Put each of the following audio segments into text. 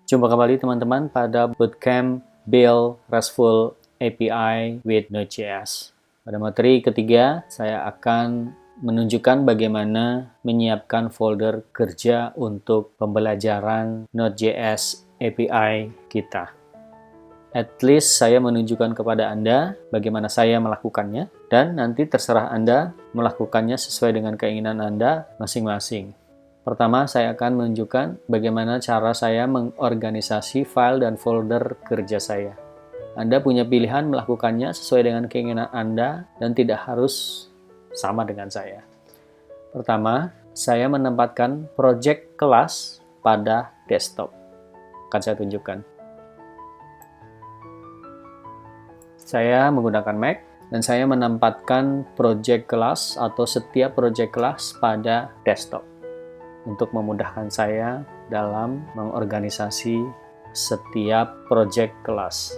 Jumpa kembali teman-teman pada Bootcamp Build RESTful API with Node.js. Pada materi ketiga, saya akan menunjukkan bagaimana menyiapkan folder kerja untuk pembelajaran Node.js API kita. At least saya menunjukkan kepada Anda bagaimana saya melakukannya, dan nanti terserah Anda melakukannya sesuai dengan keinginan Anda masing-masing. Pertama, saya akan menunjukkan bagaimana cara saya mengorganisasi file dan folder kerja saya. Anda punya pilihan melakukannya sesuai dengan keinginan Anda dan tidak harus sama dengan saya. Pertama, saya menempatkan project kelas pada desktop. Akan saya tunjukkan. Saya menggunakan Mac dan saya menempatkan project kelas atau setiap project kelas pada desktop untuk memudahkan saya dalam mengorganisasi setiap project kelas.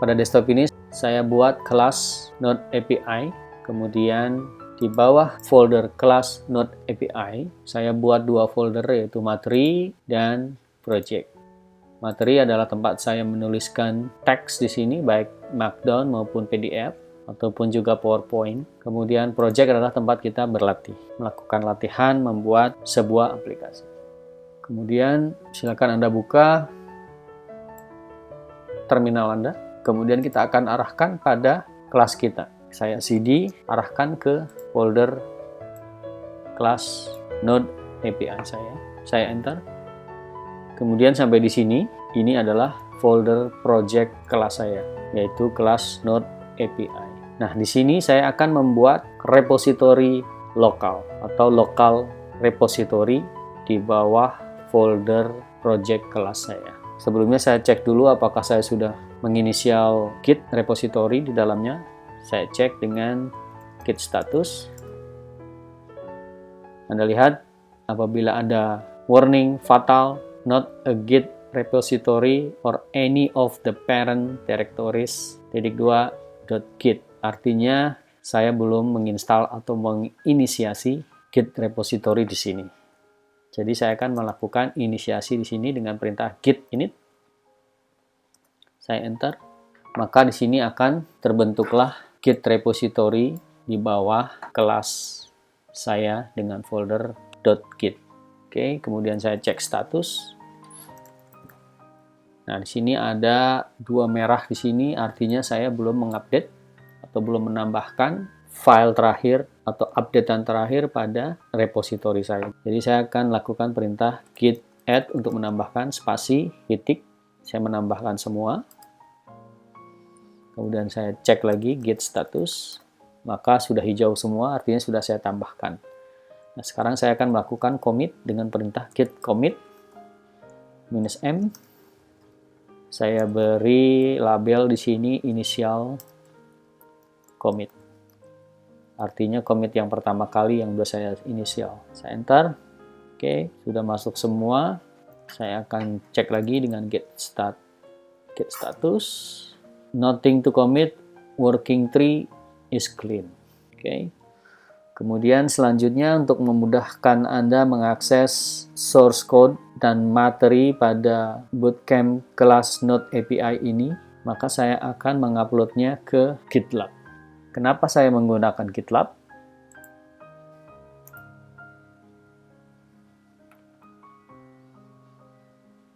Pada desktop ini saya buat kelas Node API, kemudian di bawah folder kelas Node API saya buat dua folder, yaitu materi dan project. Materi adalah tempat saya menuliskan teks di sini, baik Markdown maupun PDF ataupun juga PowerPoint. Kemudian project adalah tempat kita berlatih, melakukan latihan membuat sebuah aplikasi. Kemudian silakan Anda buka terminal Anda. Kemudian kita akan arahkan pada kelas kita. Saya cd, arahkan ke folder kelas Node API saya. Saya enter. Kemudian sampai di sini, ini adalah folder project kelas saya, yaitu kelas Node API. Nah, di sini saya akan membuat repository lokal atau local repository di bawah folder project kelas saya. Sebelumnya saya cek dulu apakah saya sudah menginisial git repository di dalamnya. Saya cek dengan git status. Anda lihat apabila ada warning fatal, not a git repository or any of the parent directories -2.git. Artinya saya belum menginstal atau menginisiasi git repository di sini. Jadi saya akan melakukan inisiasi di sini dengan perintah git init. Saya enter. Maka di sini akan terbentuklah git repository di bawah kelas saya dengan folder .git. Oke, kemudian saya cek status. Nah, di sini ada dua merah di sini, artinya saya belum mengupdate atau belum menambahkan file terakhir atau updatean terakhir pada repository saya. Jadi saya akan lakukan perintah git add untuk menambahkan spasi titik. Saya menambahkan semua. Kemudian saya cek lagi git status. Maka sudah hijau semua, artinya sudah saya tambahkan. Nah, sekarang saya akan melakukan commit dengan perintah git commit -m. Saya beri label di sini initial commit. Artinya commit yang pertama kali yang sudah saya inisial. Saya enter. Oke, sudah masuk semua. Saya akan cek lagi dengan git status. Nothing to commit, working tree is clean. Oke. Kemudian selanjutnya untuk memudahkan Anda mengakses source code dan materi pada Bootcamp kelas Node API ini, maka saya akan menguploadnya ke GitLab. Kenapa saya menggunakan GitLab?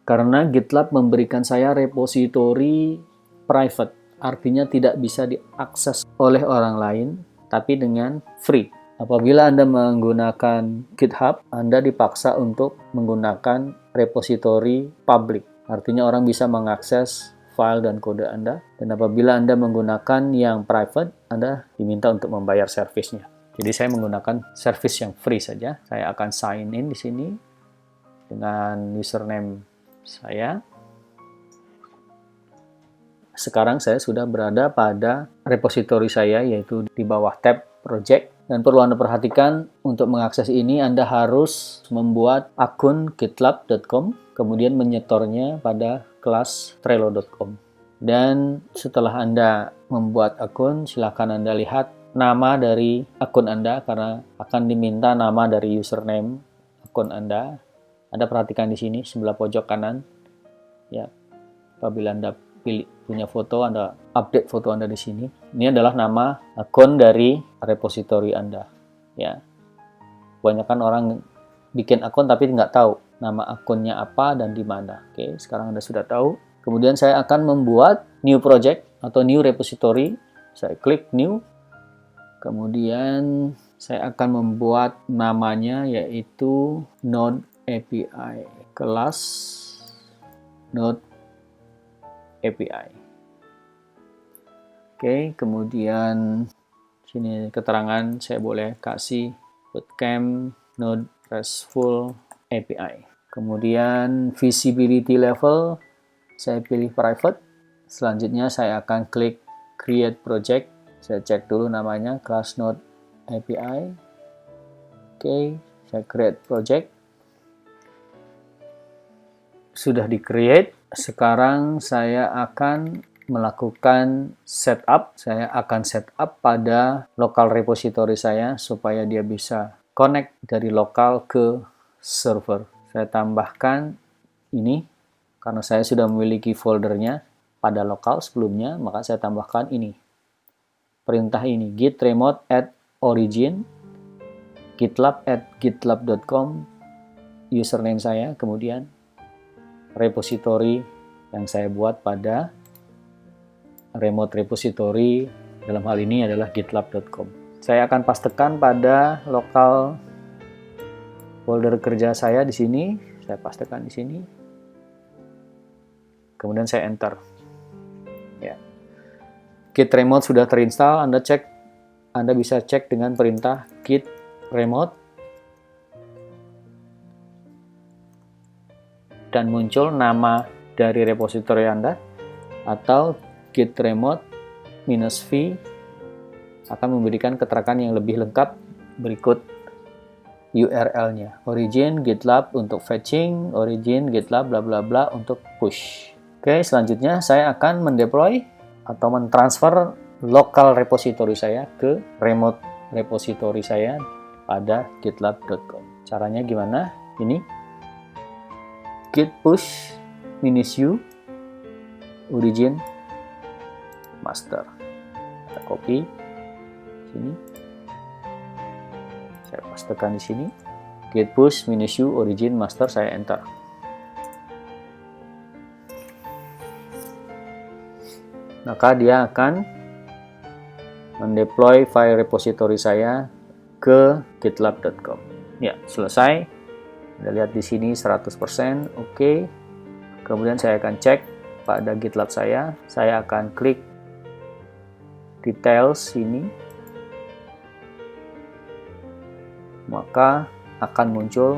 Karena GitLab memberikan saya repository private, artinya tidak bisa diakses oleh orang lain, tapi dengan free. Apabila Anda menggunakan GitHub, Anda dipaksa untuk menggunakan repository public. Artinya orang bisa mengakses file dan kode Anda. Dan apabila Anda menggunakan yang private, Anda diminta untuk membayar servisnya. Jadi saya menggunakan service yang free saja. Saya akan sign in di sini dengan username saya. Sekarang saya sudah berada pada repository saya, yaitu di bawah tab project. Dan perlu Anda perhatikan, untuk mengakses ini Anda harus membuat akun gitlab.com, kemudian menyetornya pada kelas trello.com. Dan setelah Anda membuat akun, silakan Anda lihat nama dari akun Anda, karena akan diminta nama dari username akun Anda. Anda perhatikan di sini, sebelah pojok kanan. Ya, apabila Anda punya foto, Anda update foto Anda di sini. Ini adalah nama akun dari repositori Anda. Ya, kebanyakan orang bikin akun tapi nggak tahu nama akunnya apa dan di mana. Oke, sekarang Anda sudah tahu. Kemudian saya akan membuat new project atau new repository. Saya klik new. Kemudian saya akan membuat namanya yaitu Node API, kelas Node API. Oke, kemudian sini keterangan saya boleh kasih bootcamp Node RESTful API. Kemudian visibility level saya pilih private. Selanjutnya saya akan klik create project. Saya cek dulu namanya class Node API. Oke, saya create project. Sudah di-create. Sekarang saya akan melakukan setup. Saya akan setup pada local repository saya supaya dia bisa connect dari lokal ke server. Saya tambahkan ini karena saya sudah memiliki foldernya pada lokal sebelumnya, maka saya tambahkan ini. Perintah ini, git remote at origin, gitlab at gitlab.com, username saya, kemudian repository yang saya buat pada remote repository, dalam hal ini adalah gitlab.com. Saya akan pastekan pada lokal folder kerja saya di sini, saya pastekan di sini. Kemudian saya enter. Ya. Git remote sudah terinstall, Anda bisa cek dengan perintah git remote dan muncul nama dari repository Anda, atau git remote -v akan memberikan keterangan yang lebih lengkap berikut URL-nya. Origin GitLab untuk fetching, origin GitLab bla bla bla untuk push. Oke, selanjutnya saya akan mendeploy atau mentransfer lokal repository saya ke remote repository saya pada gitlab.com. Caranya gimana? Ini git push -u origin master. Kita copy sini. Saya pastekan di sini. Git push -u origin master, saya enter. Maka dia akan mendeploy file repository saya ke gitlab.com. Ya, selesai. Anda lihat di sini 100%, oke. Kemudian saya akan cek pada GitLab saya akan klik details ini. Maka akan muncul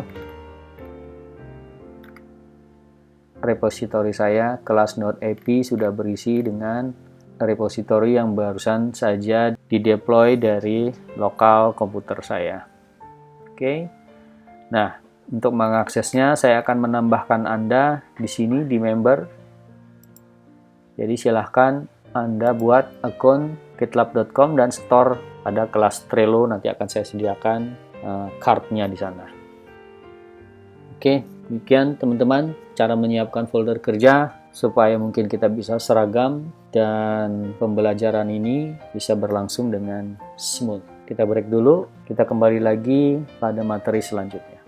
repository saya, kelas Node API sudah berisi dengan repository yang barusan saja dideploy dari lokal komputer saya. Oke. Nah, untuk mengaksesnya saya akan menambahkan Anda di sini di member. Jadi silahkan Anda buat akun gitlab.com dan store pada kelas Trello, nanti akan saya sediakan card-nya di sana. Oke, demikian teman-teman cara menyiapkan folder kerja supaya mungkin kita bisa seragam dan pembelajaran ini bisa berlangsung dengan smooth. Kita break dulu, kita kembali lagi pada materi selanjutnya.